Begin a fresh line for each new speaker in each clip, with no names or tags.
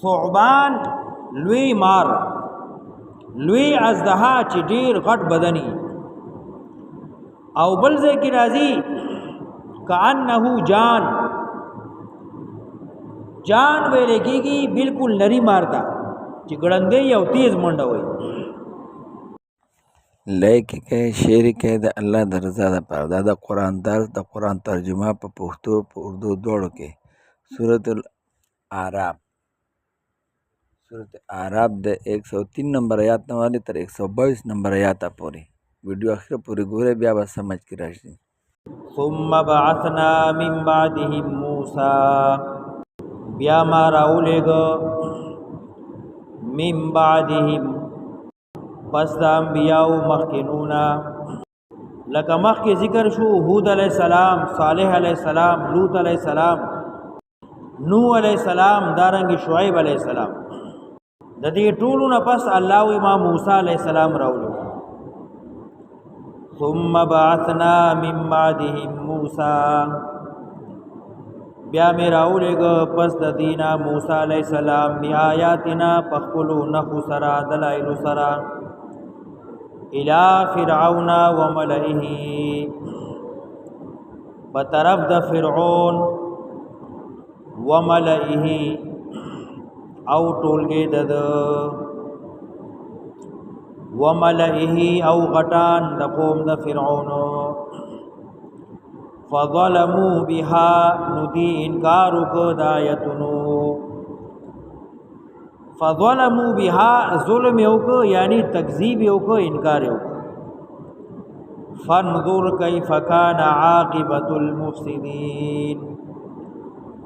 ثعبان لوی مار، لوی ازدها چې ډیر غټ بدني. او بل ځای کې راځي کأنه جان، جان ویل کېږي بالکل نری مارتا چې ګړندې او تیز منډه وي.
لایک کې شعر کې د الله د رضا لپاره دا د قرآن درس د قرآن ترجمه په پښتو په اردو دواړو کې. سورۃ الاعراف د 103 نمبر آیات نه والی تر 122 نمبر آیات پورې ویډیو اخر پورې ګوره، بیا به سمجھ کې راشي.
ثم بعثنا من بعدهم موسی، بیا ما راولېږه من بعدهم پس د انبیاءو مخکینونا، لکه مخکې ذکر شو هود علیہ السلام، صالح علیہ السلام، لوط علیہ السلام، نوح علیہ السلام، دارنګ شعیب علیہ السلام. د دې ټولو نه پس الله امام موسی علیہ السلام راولو. ثم بعثنا من بعدهم موسی، بیا مې راولېږه پس د دینا موسی علیہ السلام بیا آیاتنا پخپلو نخو سرا دلائلو سرا الى فرعون وملئه، بطرف د فرعون وملئه او ټولګې د وملئه او غټان د قوم د فرعون. فظلموا بها، ندی انکار وکړ د آیتونو. فظلموا بها ظلم یو کو یعنی تکذیب یو کو انکار یو کو. فانظر کیف کان عاقبت المفسدین،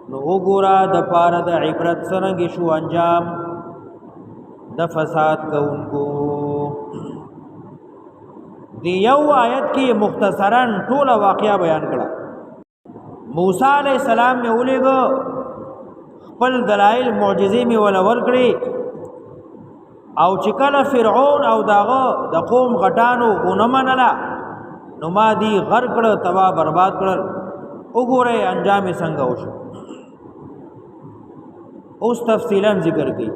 نو وګورا د پاره د عبرت څرنګه شو انجام د فساد کوونکو. دی یو آیت کې مختصرا ټول واقعیا بیان کړه. موسی علیہ السلام میں ولېږه، خپل دلائل معجزې می ولا ورکړي، او چې کله فرعون او داغه د قوم غټانو اونه منله نو ما دی غر کړه، تبا برباد کړل. وګوره انجام څنګه وشو. اوس تفصیلا ذکر کړي.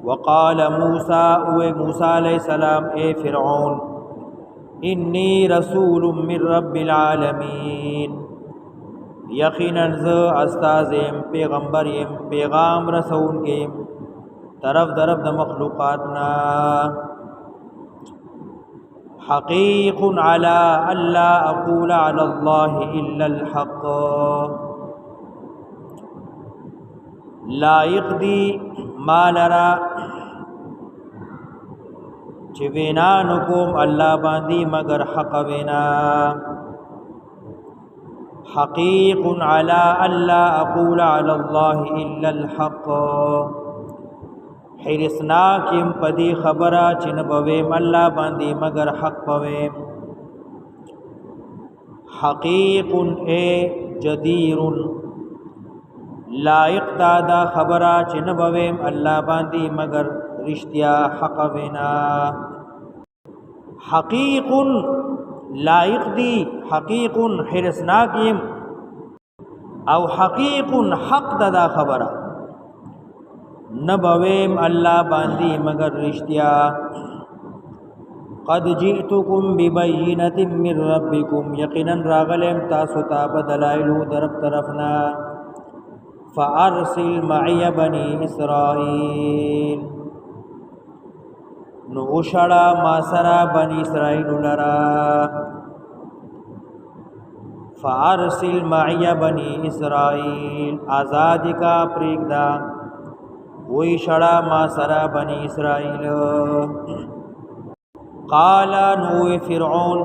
وقال موسی، او موسی علیہ السلام اے فرعون انی رسول من رب العالمین، یقینا ز استاد یم، پیغمبر یم، پیغام رسول کیم طرف د مخلوقات نا. حقیق علی الا اقول علی الله الا الحق، لائق دی مالرا چې وینا نکوم الله باندې مگر حق وینا. حقیق علی الا اقول علی الله الا الحق، حرسناک یم پدی خبره چې نه بویم الله باندې مگر حق بویم. حقیق اے جدیر، لائق دا خبره چې نه بویم الله باندې مگر رشتیا حق وینا. حقیق لائق دی، حقیق حرسناک یم، او حقیق حق دا خبره نبویم الله باندې مگر رشتیا. قد جئتکم ببینۃ من ربکم، یقینا راغلم تاسو ته بدلایل درب طرفنا. فارسل معي بني اسرائیل، نو وشړه ما سره بني اسرائیل لرا. فارسل معي بني اسرائیل، آزاد کا پریږدا وی شړه ما سره بني اسرائیل. قال نو فرعون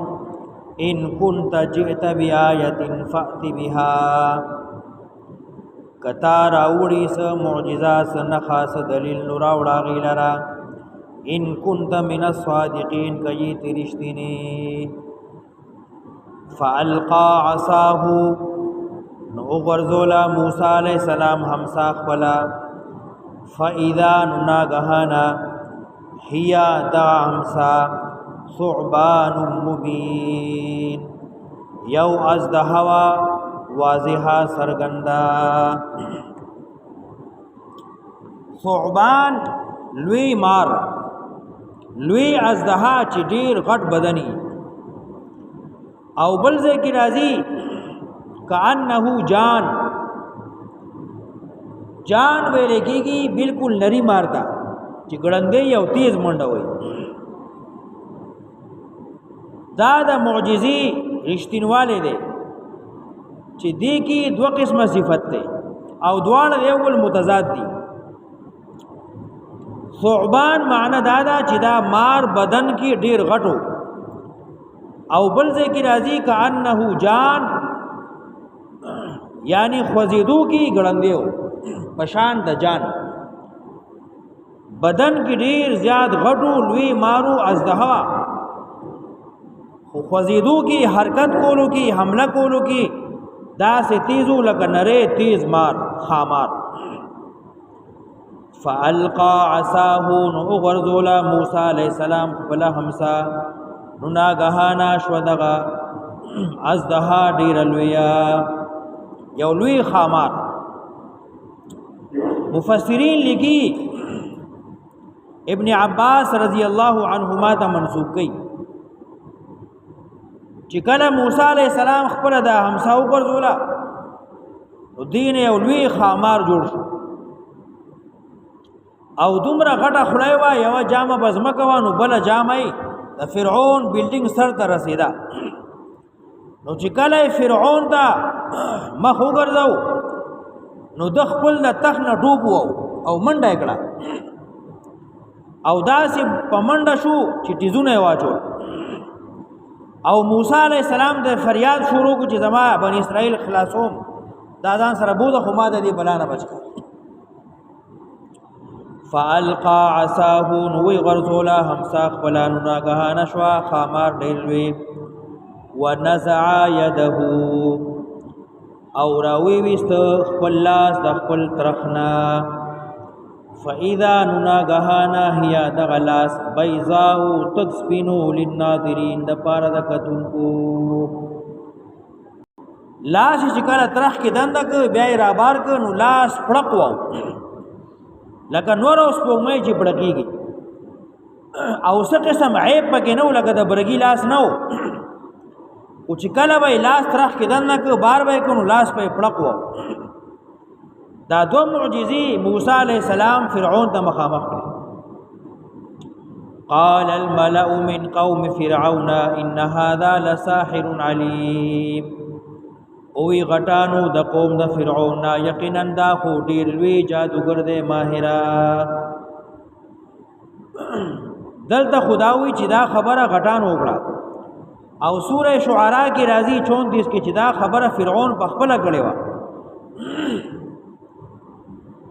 ان كنت جئت بآية فأت بها، کتا راوړي س معجزه س نخاس دلیل نو راوړه غیلرا. ان كنت من الصادقين، کئی ترشتنی. فالقى عصاه، نو غرزولا موسی علیہ السلام همسا خپلا. فاذا ناگهانا هي دا همسا ثعبان مبین، یو از د هوا واضحه سرګندا. ثعبان لوی مار، لوی ازدها چې ډیر غټ بدني. او بل ځای کې راځي کأنه جان، جان ویل کېږي بالکل نری مارتا چې ګړندې او تیز منډه وي. دا د معجزې رښتینواله دی چې دې کې دوه قسمه صفت ده او دواړه یو بل متضاد دي. ثعبان معنی دا ده چې دا مار بدن کې ډیر غټو، او بل ځای کې راځي کأنه جان یعنی خوځېدو کې ګړندې پشان د جان، بدن کې ډیر زیات غټو لوی مارو ازدها، خو خوځېدو کې حرکت کولو کې حمله کولو کې دا سه تیزو لکه نری تیز مار خامار. فالقى عصاه نو غرزولا موسی علیہ السلام خپل همسا نو ناګهانا شو دغه ازدها ډیر لویا یو لوی خامار. مفسرین لګي ابن عباس رضی الله عنهما ته منسوب کړي چې کله موسی علیہ السلام خپل د همسا وګرځولا نو دین یو لوی خامار جوړ شو، او دومره غټه خړای وا یو جامه بزمکه وانو بل جامه د فرعون بلډینګ سر ته رسیدا. نو چې کله فرعون ته مخ وګرځاو نو د خپل د تخ نه ډوب وو او منډه کړه، او داسې په منډه شو چې تیزونه واچول. او موسی علیہ السلام د فریاد شروع کو چې زما بنی اسرائیل خلاصوم، دا ځان سره بوده خو ما د دې بلانه بچ کړ. فالقى عصاه نوې غرزولا همسا خپلانو ناګهانه شوا خامار ډېر لوی. ونزع يده او راوی وست خپل لاس د خپل ترخنا. فاذا ناګهانه هي دغلاس بيضاء تسبنو للناظرين د پاره د کتونکو. لاس چې کله ترخ کې دنده ک بیا را بار ک نو لاس پړق وو لکه نور اوس په مې چې پړقېږي، او څه قسم عیب پکې نو لکه د برګي لاس نو، او چې کله به لاس ترخ کې دنده ک بار به کو نو لاس په پړق وو. دا دو معجزې موسی علیہ السلام فرعون ته مخامخ کړي. قال الملأ من قوم فرعون ان هذا لساحر عليم. اوی غټانو د قوم د فرعون نا یقینا دا خو ډیر لوی جادوګر دی ماهرا. دلته خداوی چې دا خبره غټانو وکړه، او سوره شعراء کې راځي 34 کې چې دا خبره فرعون په خپل کړي و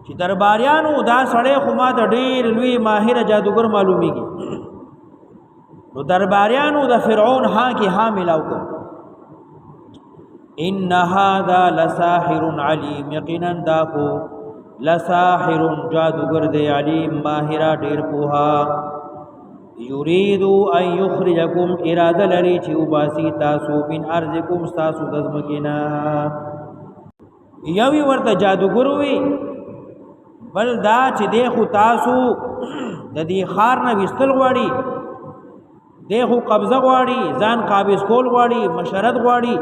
چې درباریانو دا سړی خو ما د ډیر لوی ماهر جادوګر معلومیږي. نو درباریانو د فرعون ها کې ها ملاو کړ. ان هذا لساحر علیم، یقینا دا خو لساحر جادوګر دی علیم ماهر ډیر پوها. یرید ان یخرجکم اراده لري چې وباسي تاسو من ارضکم تاسو د ځمکینا. یوی ورته جادوګر وی، بل دا چې دی خو تاسو د دې خار نه وستل غواړي، دی خو قبضه غواړي، ځان قابض کول غواړي، مشرت غواړي.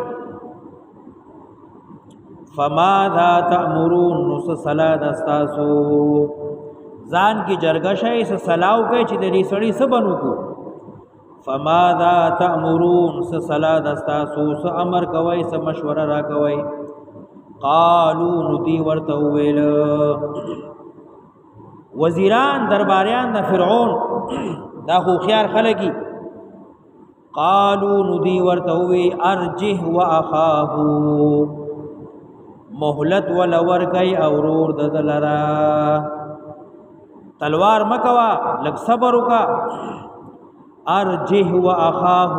فماذا تأمرون نس صلاة استاسو ځان کی جرګه شي س سلاو کوي چې د دې سړی څه بنو کو. فماذا تأمرون س صلاة استاسو س امر کوي س مشوره را کوي. قالو ندی ورته ویل وزیران درباریان د فرعون دا خو خيار خلقي. قالو ندی ورته وی ارجه واخاه، مهلت ولور کوي او رور د دلرا. تلوار مکوا لک صبر وکا. ارجه واخاه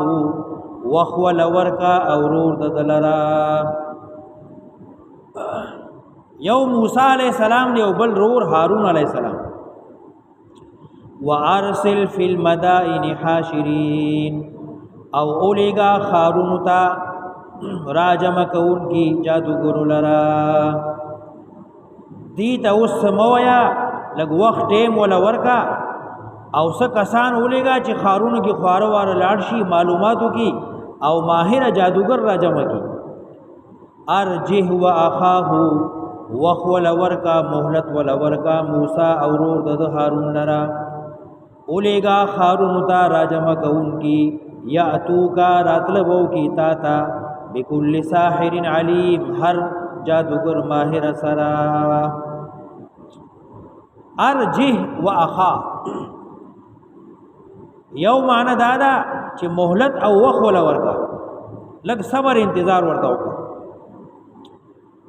وخول ورکا او رور د دلرا. یو موسی علیہ السلام دی او بل رور هارون علیہ السلام. وارسل فی المدائن حاشرین، او اولیگا خارون تا راجم کون کی جادوګر لرا. دیتا اوس مویا لګ وخت ټیم ولا ورکا او څه کسان ولېګا چې خارونو کې خواره واره لاړ شي معلوماتو کې او ماهر جادوګر را جمع کی ارجه واخاه وخول ورکا مهلت ولا ورکا موسی او رور د هارون لرا اولېګا خارون تا را جمع کون کی یاتو کا راتلبو کی تا تا بكل ساحر علیم هر جادوګر ماهر سرا ارجه واخا یو معنی دادا چې مهلت او وخول ورکا لګ صبر انتظار ورته وکړه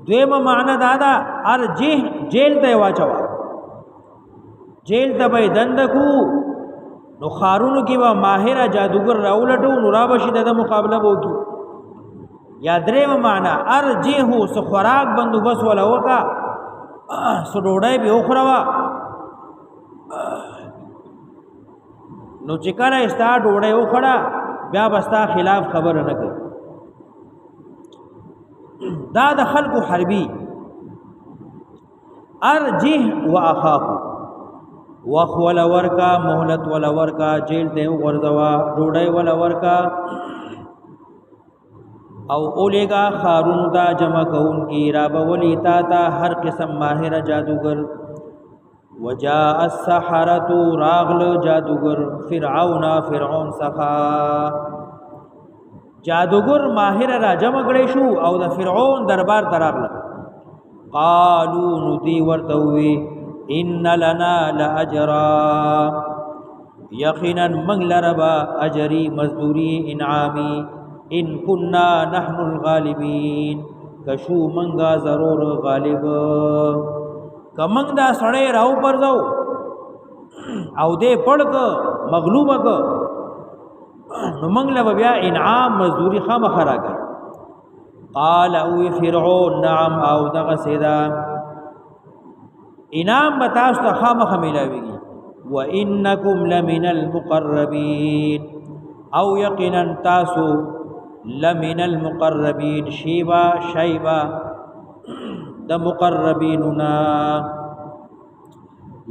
دویمه معنی دادا ارجه جیل ته واچوا جیل ته به دند کو نو خارونو کې با ماهر جادوګر راولټو نو را بشي د مقابله وکي یا درېمه معنی ارجه هو سو خوراک بندوبس ولا وکا سو ډوډۍ به وخوروا نو چې کله استا ډوډۍ وخړه بیا بستا خلاف خبر نه کوي دا د خلکو حربي ارجه واخاه وخول ورکا مهلت ولا ورکا جیل ته ورځوا ډوډۍ ولا ورکا او اولېګا خارون دا جمع کون کی راب ولی تا تا هر قسم ماهر جادوګر وجاء السحرة راغل جادوګر فرعون سخا جادوګر ماهر را جمع کړي شو او د فرعون دربار تراغله قالو ندی ورتوي ان لنا لاجرا یقینا من لربا اجری مزدوری انعامی ان كنا نحن الغالبین کشو منگا ضرور غالب کمنګ دا سړی راو پرځو او دې پړک مغلوبک نو منګ له بیا انعام مزدوری خامخرا کړ قال او فرعون نعم او دغه سیدا انعام بتاست خامخ ملاویږي وانکم لمن المقربین او یقینا تاسو لمن المقربین شیبا د مقربیننا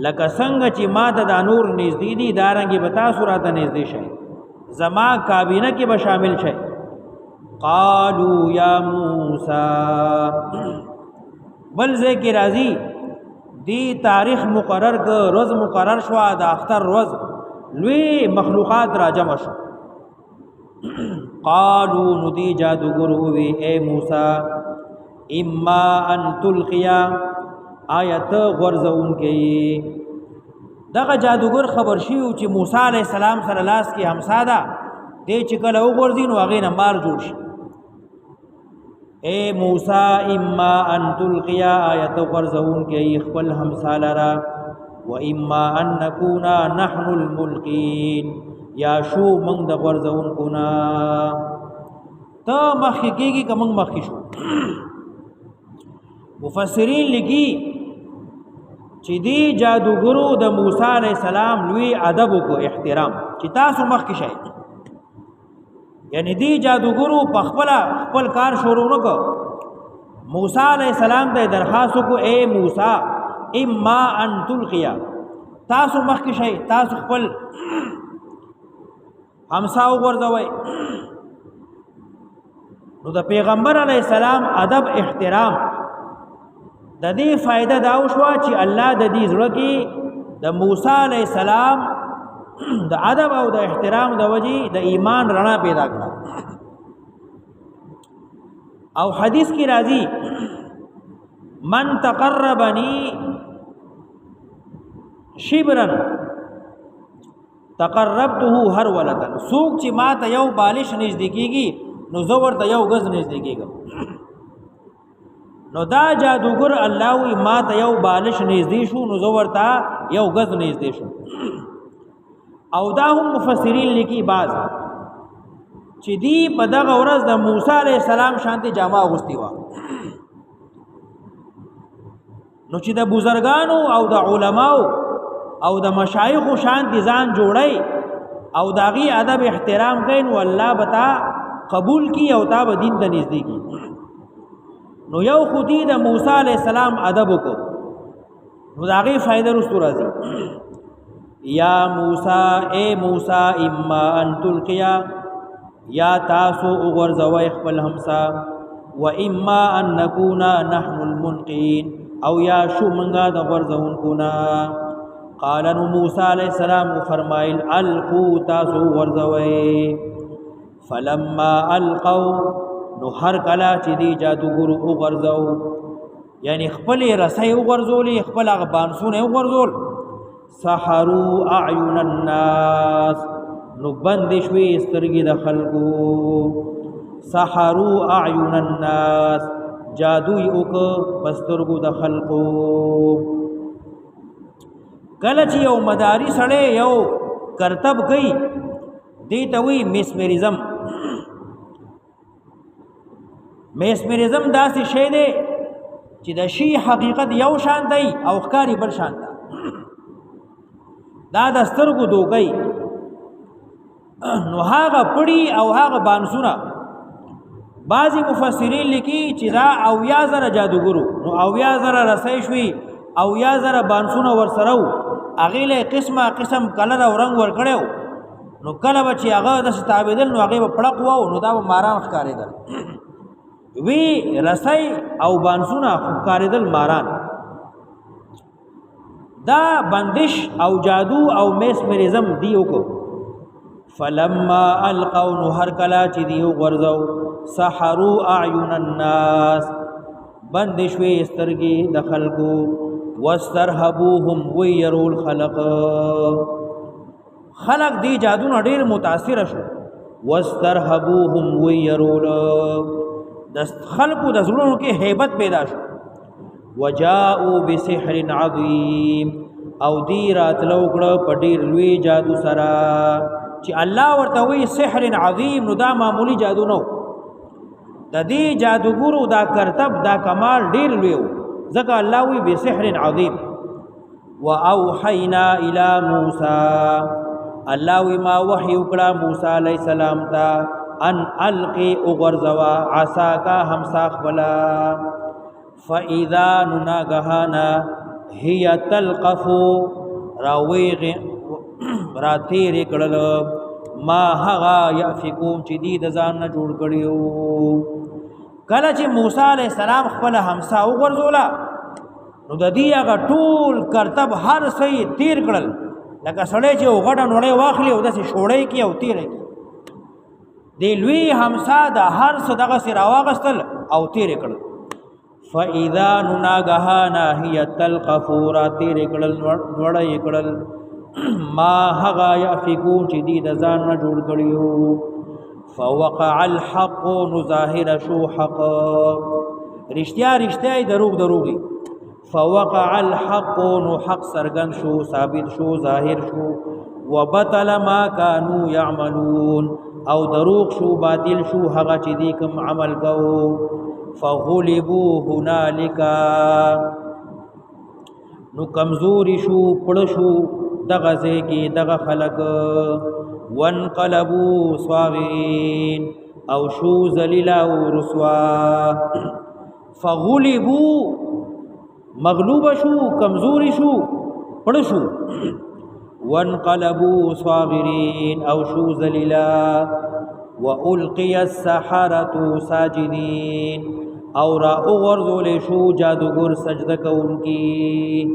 لکه څنګه چې ما د نور نږدې دي دارنګي بتا سورته نږدې شي زما کابینه کې به شامل شي قالو یا موسی بل ذکر راضی دی تاریخ مقرر ک روز مقرر شو د اختر روز لوی مخلوقات را جمع شو قالو ندی جادوګر وی اے موسی اما ان تلقیا آیت غرزون کې دغه جادوګر خبر شیو چې موسی علی السلام سره لاس کې همساده دې چې کله وګورځین واغې نه مار جوړ شي اے موسی اما ان تلقیا آیت غرزون کې خپل همسالرا و اما ان نکونا نحن الملقین یا شو من د غرزون کنا ته مخکې کېږي که موږ مخکې شو مفسرین لګي چې دی جادوګرو د موسی علی السلام لوی ادب کو احترام چې تاسو مخکې شئ یعنی دی جادوګرو په خپل کار شروع وکړ موسی علی السلام ته درخواست کو اے موسی اما ان تلقیا تاسو مخکې شئ تاسو خپل همسا وګرځوي نو د پیغمبر علی السلام ادب احترام د دې فائدہ دا وشو چې الله د دې زړه کې د موسی علی السلام د ادب او د احترام د وجې د ایمان رڼا پیدا کړه او حدیث کې راځي من تقربني شبرا تقربته هر ولتن سوق چې ما ته یو بالش نږدې کیږي نو زه ورته یو غز نږدې کیږم نو دا جادوګر الله وی ما ته یو بالش نږدې شو نو زه ورته یو غز نږدې شو او دا هم مفسرین لیکي بعض چې دی په دغه ورځ د موسی علی السلام شانتي جامه اغوستي و نو چې د بزرګانو او د علماو او د مشایخ شان دي ځان جوړي او داغي ادب احترام کین والله بتا قبول کی او تا به دین ته نږدې کی نو یو خودی د موسی علی السلام ادب کو نو دا غي فائدہ رستو راځي یا موسی اے موسی اما ان تلقیا یا تاسو وګرځوي خپل همسا و اما ان نكون نحن الملقين او یا شو منګه د ورځون کونا قال نو موسی علیہ السلام فرمایل القوا تاسو ورځوي فلما القوا نو هر کلا چې دی جادوګر وګرځاو یعنی خپل رسۍ وګرځولې خپل هغه بانسونه وګرځول سحروا اعین الناس نو بند شوي سترګې د خلکو سحروا اعین الناس جادو یوک پسترګو د خلکو کله چې یو مداري سړی یو کرتب کوي دی ته وی میسمریزم میسمریزم داسې شی دی چې د شی حقیقت یو شان دی او ښکاری بل شان دی دا د سترګو دوکۍ نو هغه پړی او هغه بانسونه بعضی مفسرین لیکي چې دا 9000 جادوګرو نو 9000 رسۍ شوي 9000 بانسونه ورسره هغه له قسمه قسم کلر او رنگ ور کړو نو کله به چې هغه د ستابېدل نو هغه په پړق وو نو دا ماران ښکارېدل وی رسۍ او بانسونه ښکارېدل ماران دا بندش او جادو او میسمریزم دیو کو فلما القوا نهر کلا چې دیو غرزو سحروا اعین الناس بندش وی سترګي د خلقو واسترهبوهم ويرول خلق دی جادو نه ډیر متاثر شو واسترهبوهم ويرول د خلقو د زړونو کې هیبت پیدا شو وجاءوا بسحر عظیم او دی راتلو کړه په ډیر لوی جادو سره چې الله ورته وی سحر عظیم نو دا معمولی جادو نو د دې جادوګورو دا کرتب دا کمال ډیر لوی ځکه الله وی بسحر عظیم واوحینا الی موسی الله وی ما وحی وکړه موسی علیہ السلام ته ان القی اغرزوا عصاکا همساخ بلا فاذا نناغهانا هي تلقف راویغ راتیر کړل ما هغه یافکون چې دی د ځان نه جوړ کړیو کله چې موسی علیہ السلام خپل همسا وغرزولا نو د دې هغه ټول کرتب هر څه تیر کړل لکه سړی چې وغټه نوړې واخلي او داسې شوړې کی او تیرې کی دی لوی همسا د هر څه دغه سره واغستل او تیرې کړل فاذا نناغهانا هي تلقف راتیر کړل نوړې کړل ما هغه یافکون چې دی د ځان نه جوړ کړیو فوقع الحق نظاهر شو حق رشتیا رشتیا دروغي فوقع الحق نو حق سرګن شو ثابت شو ظاهر شو وبطل ما كانوا يعملون او دروغ شو باطل شو هغه چې دی کوم عمل کو فغلبوا هنالك نو کمزوري شو پړ شو دغه ځکه دغه خلق وانقلبوا صاغرين او شو ذلیلا او رسوا فغلبوا مغلوب شو کمزوری شو پړ شو وانقلبوا صاغرين او شو ذلیلا والقي السحرة ساجدين او را اغرزول شو جادوگر سجده کوونکی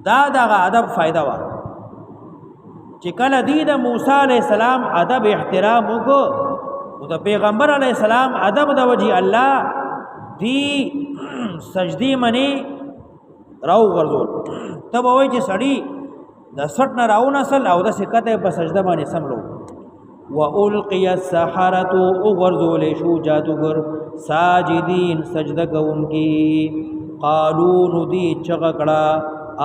دا دغه ادب فائدہ وا چې کله دی د موسی علیہ السلام ادب احترام وکړو او د پیغمبر علیہ السلام ادب د وجه الله دی سجدی منی راو غرزول تب وای چې سړی د سټ نه راو نسل او د سکته په سجده باندې سملو والقي السحرة اغرزول شو جادوگر ساجدین سجده کوونکی قالو ندی چغکڑا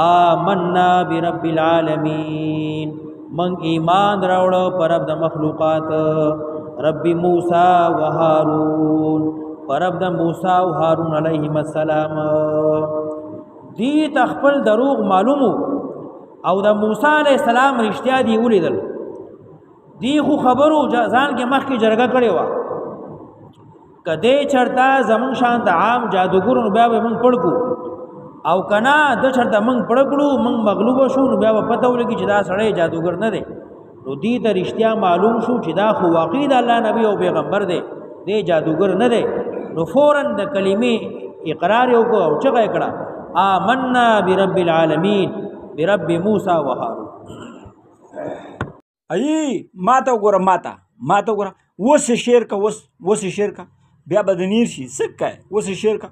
آمنا برب العالمین من ایمان راوڑا پر رب د مخلوقات رب موسی و هارون پر رب د موسی و هارون علیہم السلام دی تخپل دروغ معلومو او د موسی علیہ السلام رشتیا دی ولیدل دی خو خبرو ځان کې مخ کې جرګه کړي وا کده چرتا زمون شان د عام جادوګرونو بیا به مونږ پړکو او کنا د چرته موږ پړکړو موږ مغلوب شو نو بیا په پته ولګي چې دا سړی جادوګر نه دی نو دې ته رښتیا معلوم شو چې دا خو واقعي د الله نبی او پیغمبر دی دی جادوګر نه دی نو فوراً د کلمې اقرار یې وکړو او چغه یې کړه آمنا برب العالمین برب موسی و هارون
ای ماته وګوره ماته وګوره اوس شعر کا اوس شعر کا بیا به د نیر شي څه کوې اوس شعر کا